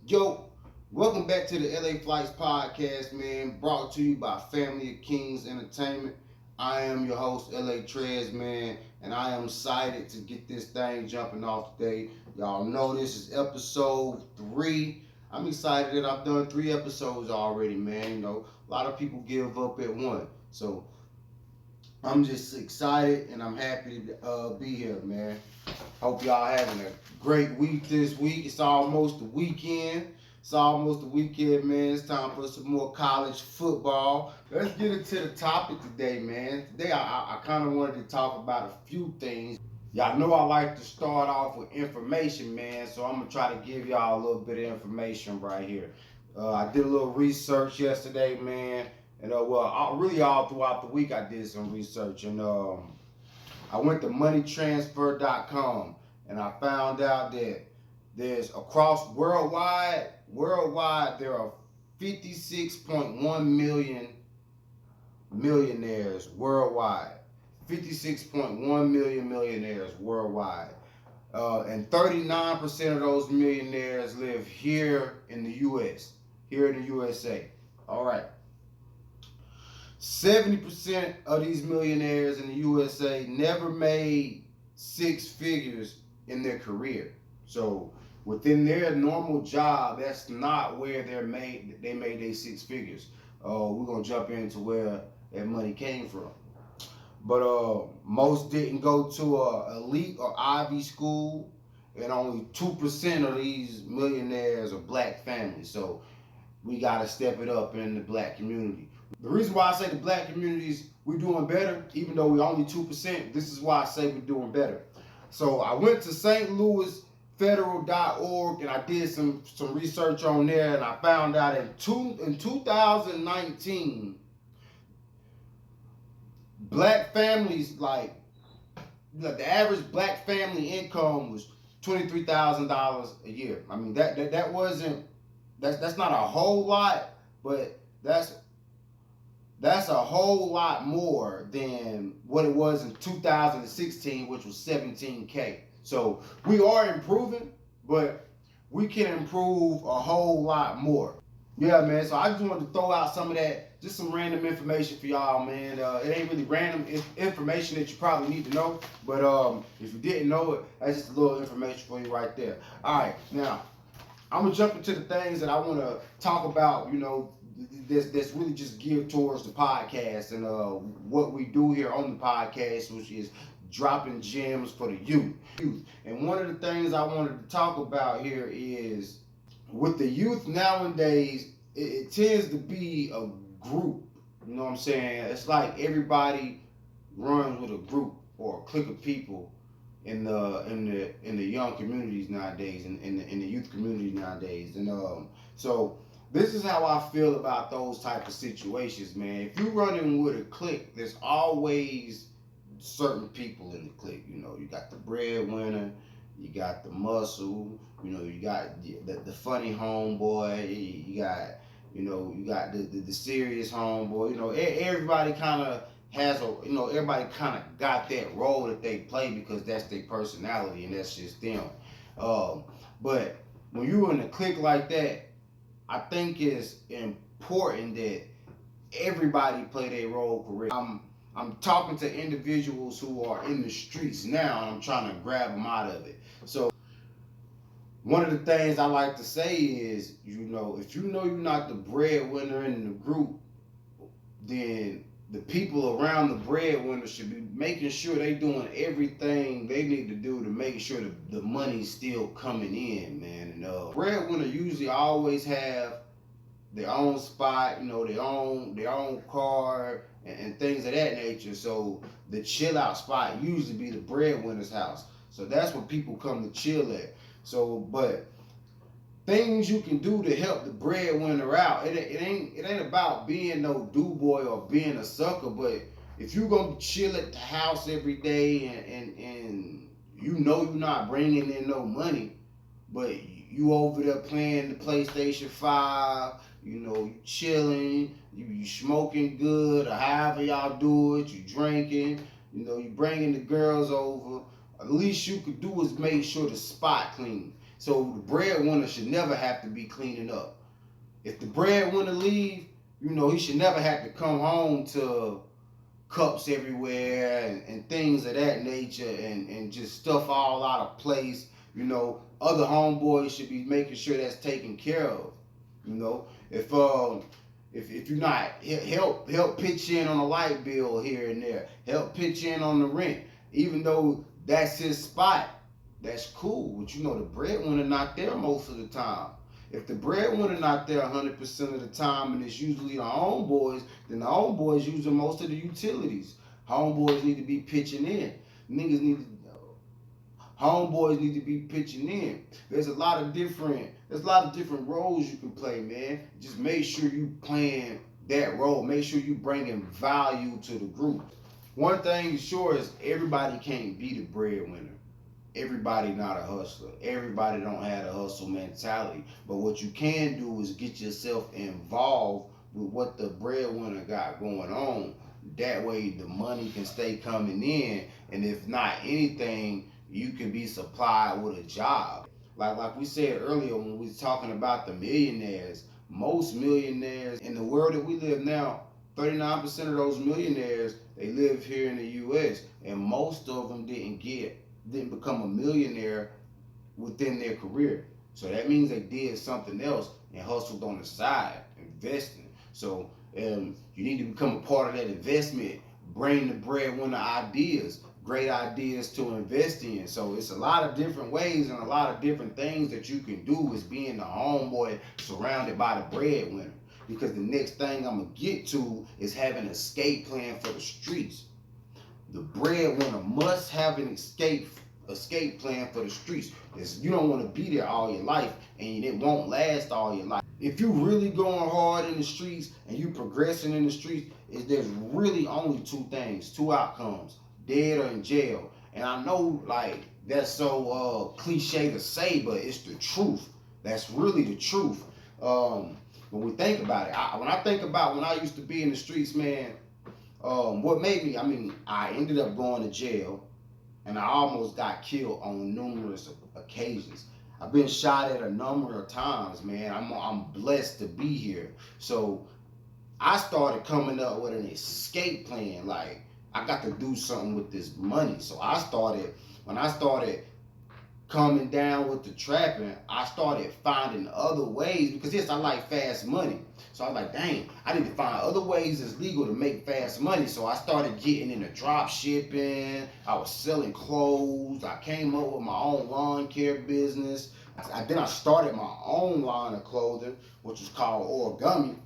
Yo, welcome back to the LA Flights podcast, man. Brought to you by Family of Kings Entertainment. I am your host, LA Trez, man, and I am excited to get this thing jumping off today. Y'all know this is episode 3. I'm excited that I've done 3 episodes already, man. A lot of people give up at one. So I'm just excited and I'm happy to be here, man. Hope y'all having a great week this week. It's almost the weekend. It's almost the weekend, man. It's time for some more college football. Let's get into the topic today, man. Today, I kind of wanted to talk about a few things. Y'all know I like to start off with information, man. So I'm going to try to give y'all a little bit of information right here. I did a little research yesterday, man. And really all throughout the week, I did some research. And I went to moneytransfer.com and I found out that there's across worldwide there are 56.1 million millionaires worldwide. 56.1 million millionaires worldwide. And 39% of those millionaires live here in the US, here in the USA. All right. 70% of these millionaires in the USA never made 6 figures in their career. So within their normal job, that's not where they made their 6 figures. We're gonna jump into where that money came from. But most didn't go to a elite or Ivy school, and only 2% of these millionaires are black families. So we gotta step it up in the black community. The reason why I say the black communities we're doing better, even though we're only 2%, this is why I say we're doing better. So I went to stlouisfederal.org and I did some research on there, and I found out in 2019, black families, like the average black family income was $23,000 a year. I mean that wasn't that's not a whole lot, but that's a whole lot more than what it was in 2016, which was 17K. So we are improving, but we can improve a whole lot more. Yeah, man. So I just wanted to throw out some of that, just some random information for y'all, man. It ain't really random information that you probably need to know, but if you didn't know it, that's just a little information for you right there. All right, now I'm gonna jump into the things that I want to talk about. That's really just geared towards the podcast and what we do here on the podcast, which is dropping gems for the youth. And one of the things I wanted to talk about here is with the youth nowadays, it tends to be a group. You know what I'm saying? It's like everybody runs with a group or a clique of people in the young communities nowadays, in the youth community nowadays, and so this is how I feel about those type of situations, man. If you running with a clique, there's always certain people in the clique. You got the breadwinner, you got the muscle, you got the funny homeboy, you got the serious homeboy. Everybody kind of has everybody kind of got that role that they play because that's their personality and that's just them. But when you're in a clique like that, I think it's important that everybody play their role correctly. I'm talking to individuals who are in the streets now, and I'm trying to grab them out of it. So one of the things I like to say is, if you know you're not the breadwinner in the group, then the people around the breadwinner should be making sure they doing everything they need to do to make sure the money's still coming in, man. And breadwinner usually always have their own spot, their own car and things of that nature. So the chill out spot usually be the breadwinner's house. So that's where people come to chill at. So, but things you can do to help the breadwinner out. It ain't about being no do boy or being a sucker, but if you gonna chill at the house every day and you're not bringing in no money, but you over there playing the PlayStation 5, you chilling, you smoking good, or however y'all do it, you drinking, you bringing the girls over. At least you could do is make sure the spot clean. So the breadwinner should never have to be cleaning up. If the breadwinner leave, he should never have to come home to cups everywhere and things of that nature and just stuff all out of place. Other homeboys should be making sure that's taken care of. If you're not, help pitch in on a light bill here and there. Help pitch in on the rent, even though that's his spot. That's cool, but the breadwinner not there most of the time. If the breadwinner not there 100% of the time, and it's usually the homeboys, then the homeboys using most of the utilities. Homeboys need to be pitching in. Niggas need to. Homeboys need to be pitching in. There's a lot of different roles you can play, man. Just make sure you playing that role. Make sure you bringing value to the group. One thing sure is everybody can't be the breadwinner. Everybody not a hustler. Everybody don't have a hustle mentality. But what you can do is get yourself involved with what the breadwinner got going on. That way the money can stay coming in. And if not anything, you can be supplied with a job. Like we said earlier when we was talking about the millionaires, most millionaires in the world that we live now, 39% of those millionaires, they live here in the US, and most of them didn't become a millionaire within their career. So that means they did something else and hustled on the side, investing. So you need to become a part of that investment. Bring the breadwinner ideas, great ideas to invest in. So it's a lot of different ways and a lot of different things that you can do as being the homeboy surrounded by the breadwinner. Because the next thing I'm going to get to is having an escape plan for the streets. The breadwinner must have an escape plan for the streets. You don't want to be there all your life, and it won't last all your life. If you really going hard in the streets and you progressing in the streets, there's really only two outcomes: dead or in jail. And I know that's so cliche to say, but it's the truth. That's really the truth. When we think about it, when I think about when I used to be in the streets, man, what made me, I ended up going to jail, and I almost got killed on numerous occasions. I've been shot at a number of times, man. I'm blessed to be here. So I started coming up with an escape plan. Like, I got to do something with this money. So when I started coming down with the trapping, I started finding other ways, because yes, I like fast money. So I was like, dang, I need to find other ways that's legal to make fast money. So I started getting into drop shipping. I was selling clothes. I came up with my own lawn care business. Then I started my own line of clothing, which was called Origami.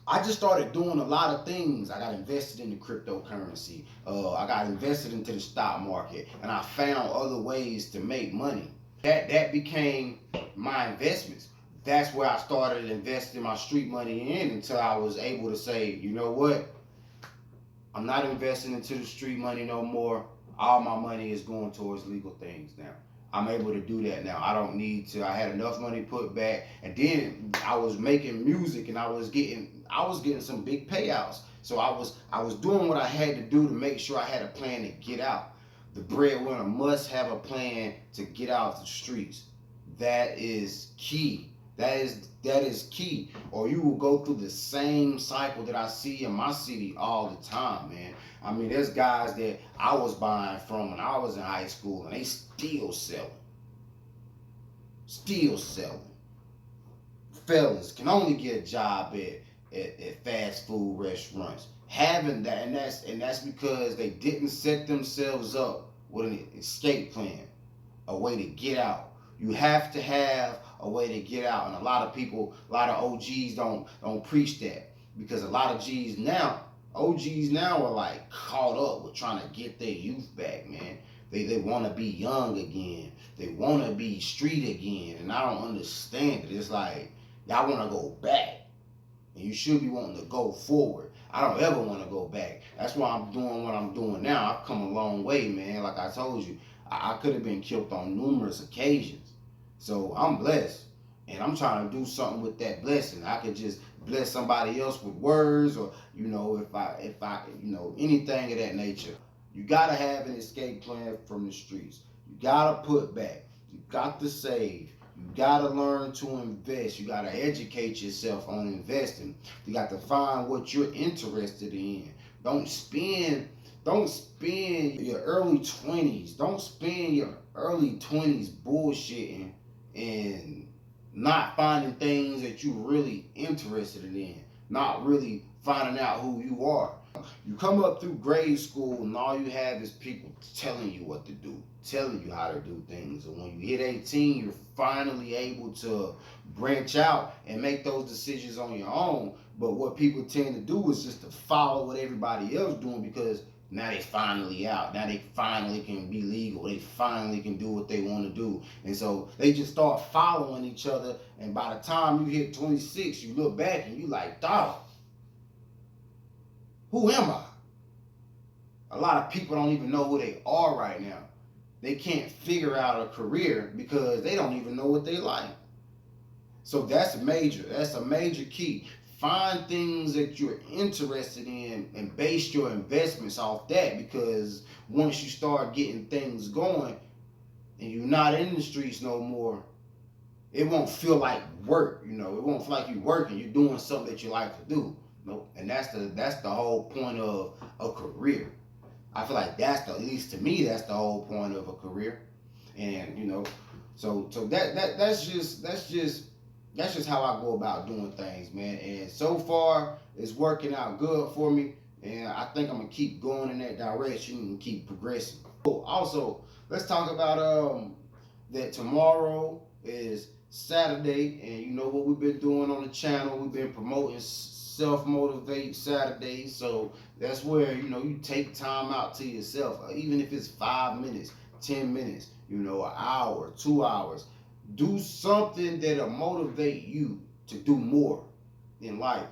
I just started doing a lot of things. I got invested in the cryptocurrency. I got invested into the stock market, and I found other ways to make money. That became my investments. That's where I started investing my street money in, until I was able to say, you know what? I'm not investing into the street money no more. All my money is going towards legal things now. I'm able to do that now. I don't need to. I had enough money put back, and then I was making music, and I was getting some big payouts. So I was doing what I had to do to make sure I had a plan to get out. The breadwinner must have a plan to get out the streets. That is key. That is key. Or you will go through the same cycle that I see in my city all the time, man. There's guys that I was buying from when I was in high school, and they still selling. Still selling. Fellas can only get a job at fast food restaurants. Having that, and that's because they didn't set themselves up with an escape plan, a way to get out. You have to have a way to get out, and a lot of OGs don't preach that, because a lot of OGs now are like caught up with trying to get their youth back, man. They want to be young again. They want to be street again, and I don't understand it. It's like y'all want to go back, and you should be wanting to go forward. I don't ever want to go back. That's why I'm doing what I'm doing now. I've come a long way, man. Like I told you, I could have been killed on numerous occasions. So I'm blessed, and I'm trying to do something with that blessing. I could just bless somebody else with words, or if I anything of that nature. You gotta have an escape plan from the streets. You gotta put back. You got to save. You got to learn to invest. You got to educate yourself on investing. You got to find what you're interested in. Don't spend don't spend your early 20s. Don't spend your early 20s bullshitting and not finding things that you're really interested in. Not really finding out who you are. You come up through grade school and all you have is people telling you what to do, telling you how to do things. And when you hit 18, you're finally able to branch out and make those decisions on your own. But what people tend to do is just to follow what everybody else doing because now they finally out. Now they finally can be legal. They finally can do what they want to do. And so they just start following each other. And by the time you hit 26, you look back and you like, dog, who am I? A lot of people don't even know who they are right now. They can't figure out a career because they don't even know what they like. So that's major. That's a major key. Find things that you're interested in and base your investments off that, because once you start getting things going and you're not in the streets no more, it won't feel like work. It won't feel like you're working. You're doing something that you like to do. No, and that's the whole point of a career. I feel like at least to me, that's the whole point of a career. And so that's just how I go about doing things, man. And so far, it's working out good for me. And I think I'm gonna keep going in that direction and keep progressing. Also, let's talk about that tomorrow is Saturday, and you know what we've been doing on the channel. We've been promoting self-motivate Saturdays. So that's where you take time out to yourself, even if it's 5 minutes, 10 minutes, an hour, 2 hours. Do something that'll motivate you to do more in life.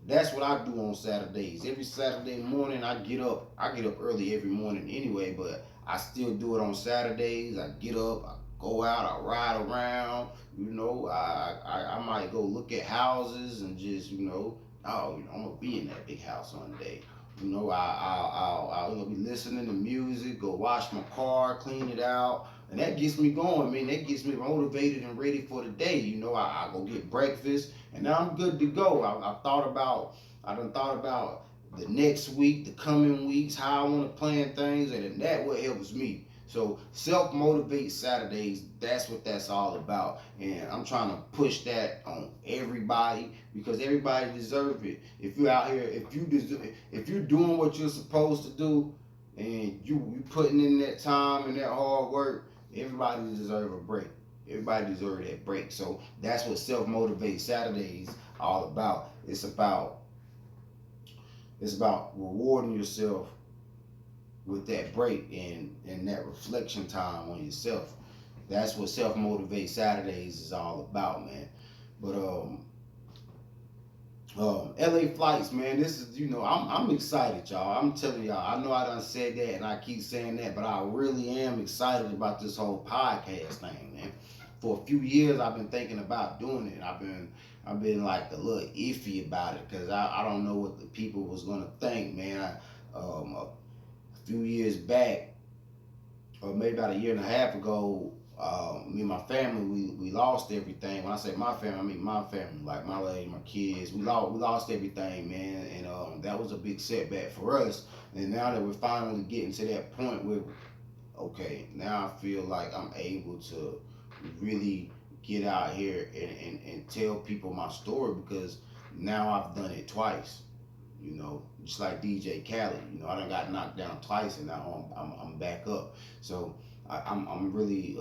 That's what I do on Saturdays. Every Saturday morning I get up. I get up early every morning anyway, but I still do it on Saturdays. I get up, I go out, I ride around. I might go look at houses and just I'm gonna be in that big house one day. I'll be listening to music, go wash my car, clean it out, and that gets me going, man. That gets me motivated and ready for the day. I go get breakfast, and now I'm good to go. I done thought about the next week, the coming weeks, how I want to plan things, and that what helps me. So self-motivate Saturdays, that's what that's all about. And I'm trying to push that on everybody because everybody deserves it. If you're out here, if you're doing what you're supposed to do and you putting in that time and that hard work, everybody deserves a break. Everybody deserves that break. So that's what self-motivate Saturdays all about. It's about rewarding yourself with that break and that reflection time on yourself. That's what self-motivate Saturdays is all about, man. But LA flights, man. This is I'm excited, y'all. I'm telling y'all. I know I done said that and I keep saying that, but I really am excited about this whole podcast thing, man. For a few years I've been thinking about doing it. I've been like a little iffy about it because I don't know what the people was gonna think, man. A few years back, or maybe about a year and a half ago, me and my family, we lost everything. When I say my family, I mean my family, like my lady, my kids. We lost everything, man, and that was a big setback for us. And now that we're finally getting to that point where, okay, now I feel like I'm able to really get out here and tell people my story because now I've done it twice. Just like DJ Khaled. I done got knocked down twice, and now I'm back up. So I'm really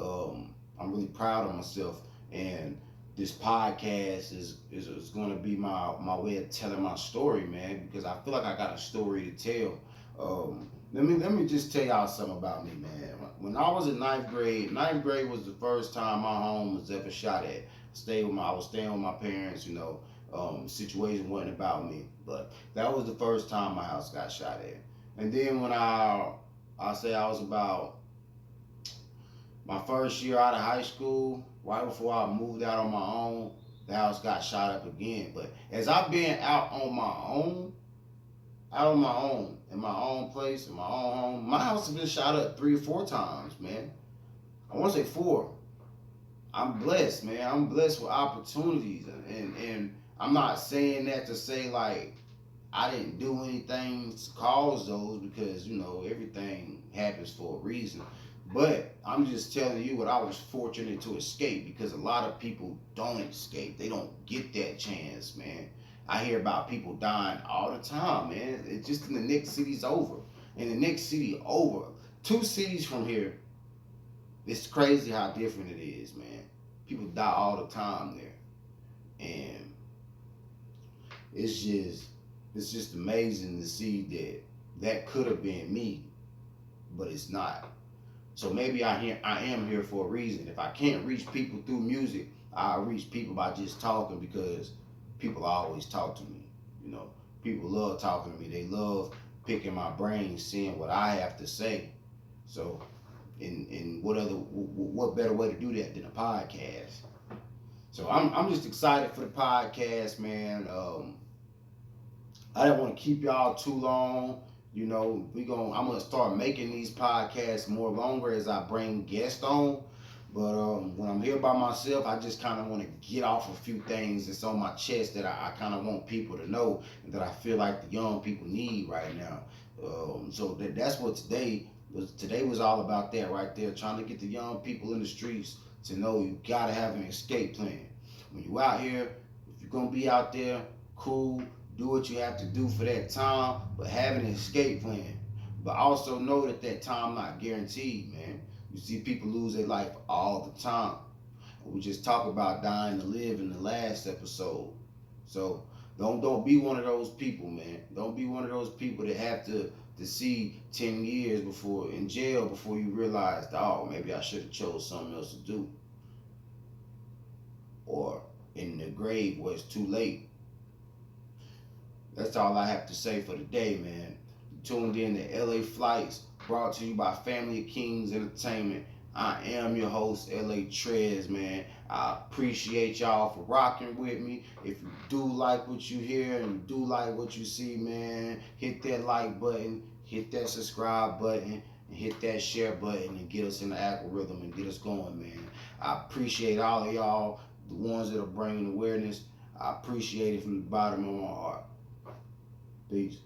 proud of myself, and this podcast is going to be my way of telling my story, man. Because I feel like I got a story to tell. Let me just tell y'all something about me, man. When I was in ninth grade was the first time my home was ever shot at. I was staying with my parents, situation wasn't about me, but that was the first time my house got shot at. And then when I say I was about my first year out of high school, right before I moved out on my own, the house got shot up again. But as I've been out on my own, in my own place, in my own home, my house has been shot up 3 or 4 times, man. I want to say 4. I'm blessed, man. I'm blessed with opportunities, and I'm not saying that to say like I didn't do anything to cause those, because you know everything happens for a reason. But I'm just telling you what I was fortunate to escape, because a lot of people don't escape. They don't get that chance, man. I hear about people dying all the time, man. It's just in the next city's over. In the next city over. 2 cities from here, it's crazy how different it is, man. People die all the time there. And it's just it's just amazing to see that that could have been me, but it's not. So maybe I am here for a reason. If I can't reach people through music, I reach people by just talking, because people always talk to me. You know, people love talking to me. They love picking my brain, seeing what I have to say. So, and what better way to do that than a podcast? So I'm just excited for the podcast, man. I didn't want to keep y'all too long. You know, I'm gonna start making these podcasts more longer as I bring guests on. But when I'm here by myself, I just kind of want to get off a few things that's on my chest that I kind of want people to know, and that I feel like the young people need right now. So that's what today was. Today was all about that right there, trying to get the young people in the streets to know you gotta have an escape plan. When you out here, if you're gonna be out there, cool, do what you have to do for that time, but have an escape plan. But also know that that time not guaranteed, man. You see people lose their life all the time. We just talked about dying to live in the last episode. So don't be one of those people, man. Don't be one of those people that have to see 10 years before in jail before you realize, oh, maybe I should have chose something else to do. Or in the grave where it's too late. That's all I have to say for today, man. You tuned in to LA Flights, brought to you by Family of Kings Entertainment. I am your host, LA Trez, man. I appreciate y'all for rocking with me. If you do like what you hear and you do like what you see, man, hit that like button, hit that subscribe button, and hit that share button, and get us in the algorithm and get us going, man. I appreciate all of y'all, the ones that are bringing awareness. I appreciate it from the bottom of my heart. Peace.